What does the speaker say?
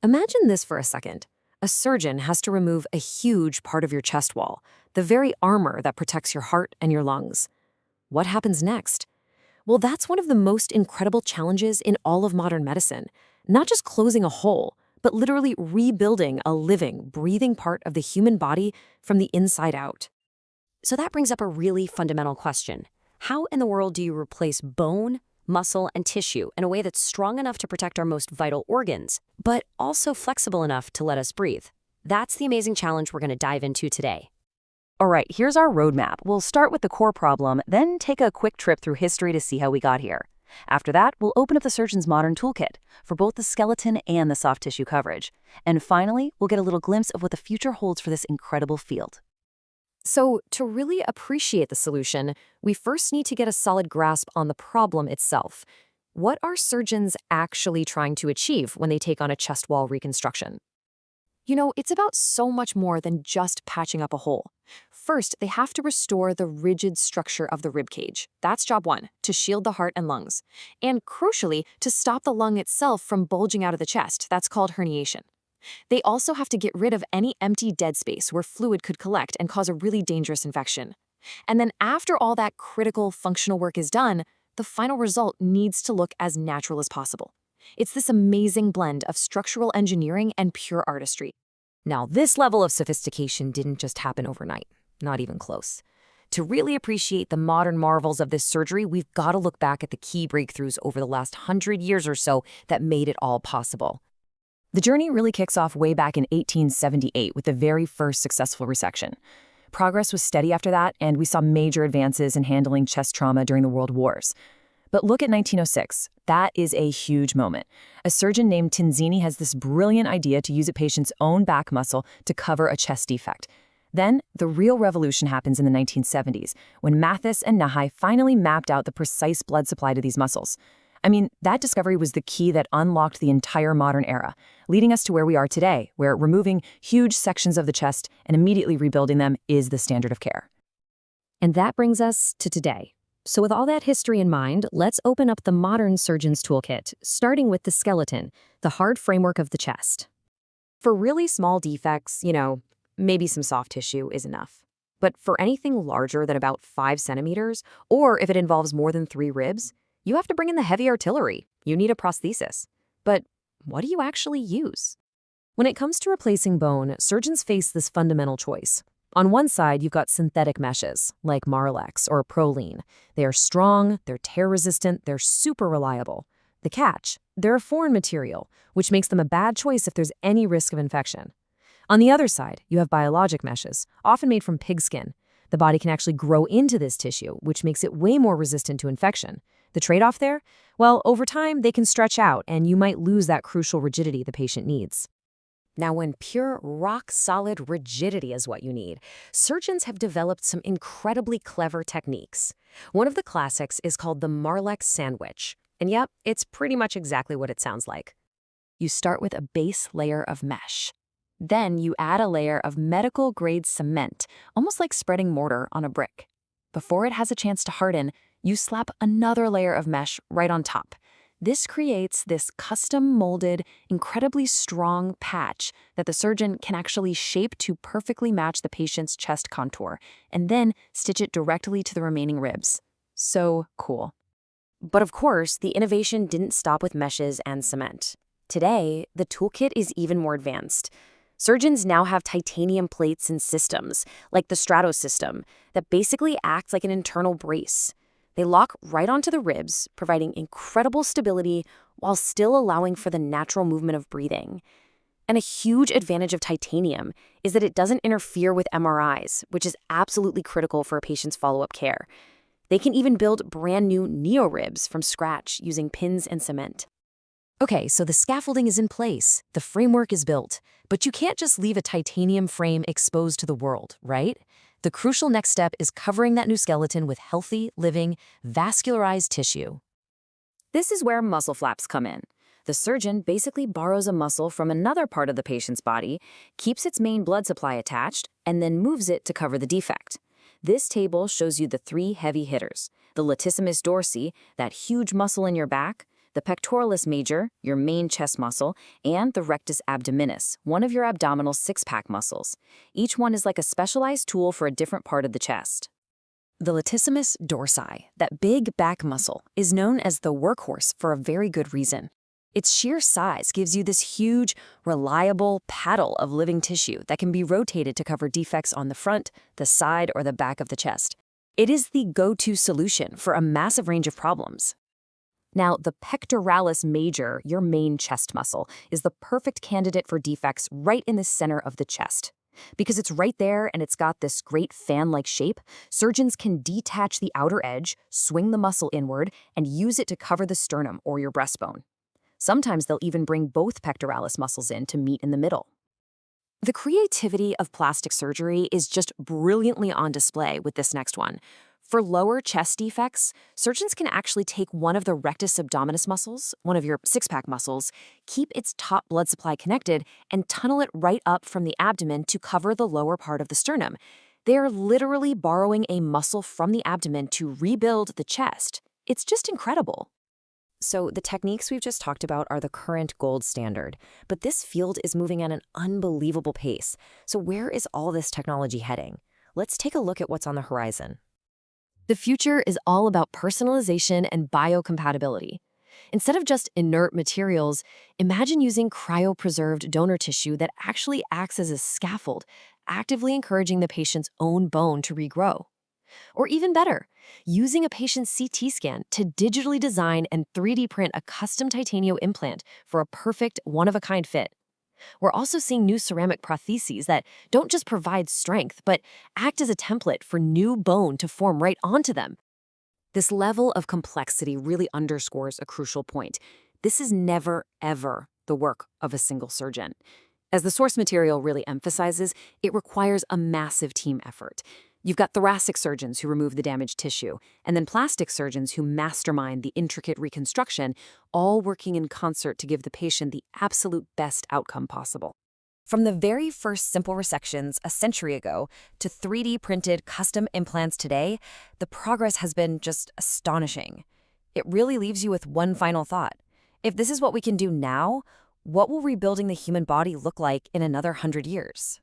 Imagine this for a second. A surgeon has to remove a huge part of your chest wall, the very armor that protects your heart and your lungs. What happens next? Well, that's one of the most incredible challenges in all of modern medicine. Not just closing a hole, but literally rebuilding a living, breathing part of the human body from the inside out. So that brings up a really fundamental question. How in the world do you replace bone, muscle, and tissue in a way that's strong enough to protect our most vital organs, but also flexible enough to let us breathe? That's the amazing challenge we're going to dive into today. All right, here's our roadmap. We'll start with the core problem, then take a quick trip through history to see how we got here. After that, we'll open up the surgeon's modern toolkit for both the skeleton and the soft tissue coverage. And finally, we'll get a little glimpse of what the future holds for this incredible field. So, to really appreciate the solution, we first need to get a solid grasp on the problem itself. What are surgeons actually trying to achieve when they take on a chest wall reconstruction? It's about so much more than just patching up a hole. First, they have to restore the rigid structure of the rib cage. That's job one, to shield the heart and lungs. And crucially, to stop the lung itself from bulging out of the chest. That's called herniation. They also have to get rid of any empty dead space where fluid could collect and cause a really dangerous infection. And then after all that critical functional work is done, the final result needs to look as natural as possible. It's this amazing blend of structural engineering and pure artistry. Now, this level of sophistication didn't just happen overnight, not even close. To really appreciate the modern marvels of this surgery, we've got to look back at the key breakthroughs over the last 100 years or so that made it all possible. The journey really kicks off way back in 1878 with the very first successful resection. Progress was steady after that, and we saw major advances in handling chest trauma during the World Wars. But look at 1906. That is a huge moment. A surgeon named Tinzini has this brilliant idea to use a patient's own back muscle to cover a chest defect. Then, the real revolution happens in the 1970s, when Mathis and Nahai finally mapped out the precise blood supply to these muscles. I mean, that discovery was the key that unlocked the entire modern era, leading us to where we are today, where removing huge sections of the chest and immediately rebuilding them is the standard of care. And that brings us to today. So with all that history in mind, let's open up the modern surgeon's toolkit, starting with the skeleton, the hard framework of the chest. For really small defects, maybe some soft tissue is enough. But for anything larger than about 5 centimeters, or if it involves more than 3 ribs, you have to bring in the heavy artillery. You need a prosthesis. But what do you actually use? When it comes to replacing bone, surgeons face this fundamental choice. On one side, you've got synthetic meshes, like Marlex or Prolene. They are strong, they're tear-resistant, they're super reliable. The catch, they're a foreign material, which makes them a bad choice if there's any risk of infection. On the other side, you have biologic meshes, often made from pig skin. The body can actually grow into this tissue, which makes it way more resistant to infection. The trade-off there? Well, over time, they can stretch out, and you might lose that crucial rigidity the patient needs. Now, when pure, rock-solid rigidity is what you need, surgeons have developed some incredibly clever techniques. One of the classics is called the Marlex sandwich. And yep, it's pretty much exactly what it sounds like. You start with a base layer of mesh. Then you add a layer of medical-grade cement, almost like spreading mortar on a brick. Before it has a chance to harden, you slap another layer of mesh right on top. This creates this custom-molded, incredibly strong patch that the surgeon can actually shape to perfectly match the patient's chest contour, and then stitch it directly to the remaining ribs. So cool. But of course, the innovation didn't stop with meshes and cement. Today, the toolkit is even more advanced. Surgeons now have titanium plates and systems, like the Strato system, that basically act like an internal brace. They lock right onto the ribs, providing incredible stability while still allowing for the natural movement of breathing. And a huge advantage of titanium is that it doesn't interfere with MRIs, which is absolutely critical for a patient's follow-up care. They can even build brand new neo-ribs from scratch using pins and cement. Okay, so the scaffolding is in place, the framework is built, but you can't just leave a titanium frame exposed to the world, right? The crucial next step is covering that new skeleton with healthy, living, vascularized tissue. This is where muscle flaps come in. The surgeon basically borrows a muscle from another part of the patient's body, keeps its main blood supply attached, and then moves it to cover the defect. This table shows you the 3 heavy hitters: the latissimus dorsi, that huge muscle in your back, the pectoralis major, your main chest muscle, and the rectus abdominis, one of your abdominal six-pack muscles. Each one is like a specialized tool for a different part of the chest. The latissimus dorsi, that big back muscle, is known as the workhorse for a very good reason. Its sheer size gives you this huge, reliable paddle of living tissue that can be rotated to cover defects on the front, the side, or the back of the chest. It is the go-to solution for a massive range of problems. Now, the pectoralis major, your main chest muscle, is the perfect candidate for defects right in the center of the chest. Because it's right there and it's got this great fan-like shape, surgeons can detach the outer edge, swing the muscle inward, and use it to cover the sternum or your breastbone. Sometimes they'll even bring both pectoralis muscles in to meet in the middle. The creativity of plastic surgery is just brilliantly on display with this next one. For lower chest defects, surgeons can actually take one of the rectus abdominis muscles, one of your six-pack muscles, keep its top blood supply connected, and tunnel it right up from the abdomen to cover the lower part of the sternum. They're literally borrowing a muscle from the abdomen to rebuild the chest. It's just incredible. So the techniques we've just talked about are the current gold standard, but this field is moving at an unbelievable pace. So where is all this technology heading? Let's take a look at what's on the horizon. The future is all about personalization and biocompatibility. Instead of just inert materials, imagine using cryopreserved donor tissue that actually acts as a scaffold, actively encouraging the patient's own bone to regrow. Or even better, using a patient's CT scan to digitally design and 3D print a custom titanium implant for a perfect, one-of-a-kind fit. We're also seeing new ceramic prostheses that don't just provide strength, but act as a template for new bone to form right onto them. This level of complexity really underscores a crucial point. This is never, ever the work of a single surgeon. As the source material really emphasizes, it requires a massive team effort. You've got thoracic surgeons who remove the damaged tissue, and then plastic surgeons who mastermind the intricate reconstruction, all working in concert to give the patient the absolute best outcome possible. From the very first simple resections a century ago to 3D printed custom implants today, the progress has been just astonishing. It really leaves you with one final thought. If this is what we can do now, what will rebuilding the human body look like in another 100 years?